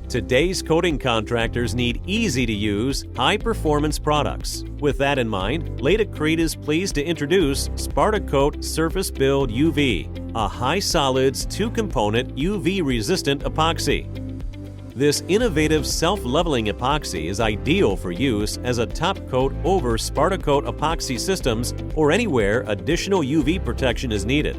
Today's coating contractors need easy-to-use, high-performance products. With that in mind, LATICRETE is pleased to introduce SPARTACOTE Surface Build UV, a high-solids, two-component UV-resistant epoxy. This innovative self-leveling epoxy is ideal for use as a top coat over SPARTACOTE epoxy systems or anywhere additional UV protection is needed.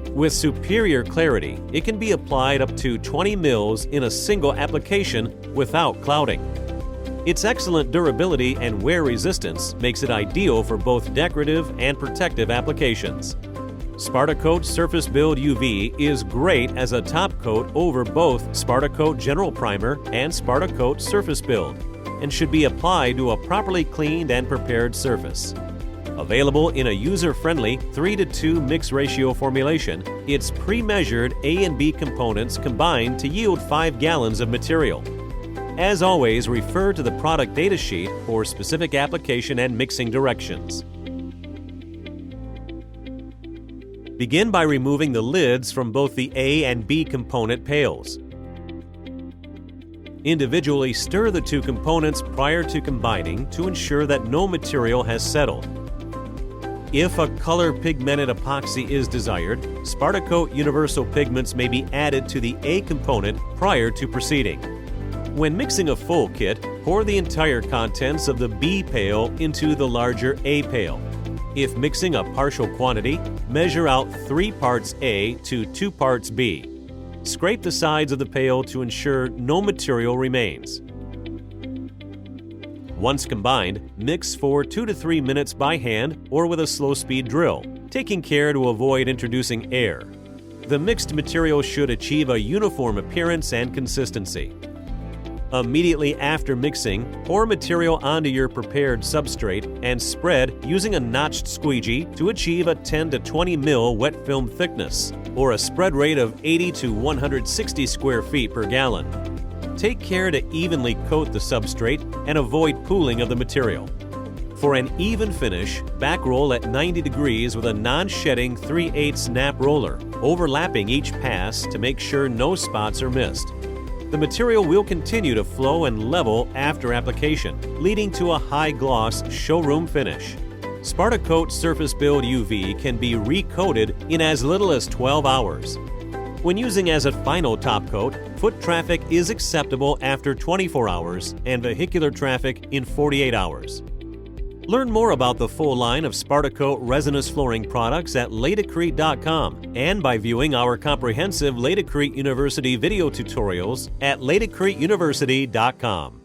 With superior clarity, it can be applied up to 20 mils in a single application without clouding. Its excellent durability and wear resistance makes it ideal for both decorative and protective applications. SPARTACOTE Surface Build UV is great as a top coat over both SPARTACOTE General Primer and SPARTACOTE Surface Build, and should be applied to a properly cleaned and prepared surface. Available in a user-friendly 3:2 mix ratio formulation, its pre-measured A and B components combine to yield 5 gallons of material. As always, refer to the product data sheet for specific application and mixing directions. Begin by removing the lids from both the A and B component pails. Individually stir the two components prior to combining to ensure that no material has settled. If a color pigmented epoxy is desired, SPARTACOTE Universal Pigments may be added to the A component prior to proceeding. When mixing a full kit, pour the entire contents of the B pail into the larger A pail. If mixing a partial quantity, measure out 3 parts A to 2 parts B. Scrape the sides of the pail to ensure no material remains. Once combined, mix for 2 to 3 minutes by hand or with a slow-speed drill, taking care to avoid introducing air. The mixed material should achieve a uniform appearance and consistency. Immediately after mixing, pour material onto your prepared substrate and spread using a notched squeegee to achieve a 10 to 20 ml wet film thickness, or a spread rate of 80 to 160 square feet per gallon. Take care to evenly coat the substrate and avoid pooling of the material. For an even finish, back roll at 90 degrees with a non-shedding 3/8 snap roller, overlapping each pass to make sure no spots are missed. The material will continue to flow and level after application, leading to a high-gloss showroom finish. SPARTACOTE Surface Build UV can be recoated in as little as 12 hours. When using as a final top coat, foot traffic is acceptable after 24 hours and vehicular traffic in 48 hours. Learn more about the full line of SPARTACOTE resinous flooring products at LATICRETE.com and by viewing our comprehensive LATICRETE University video tutorials at LATICRETEUniversity.com.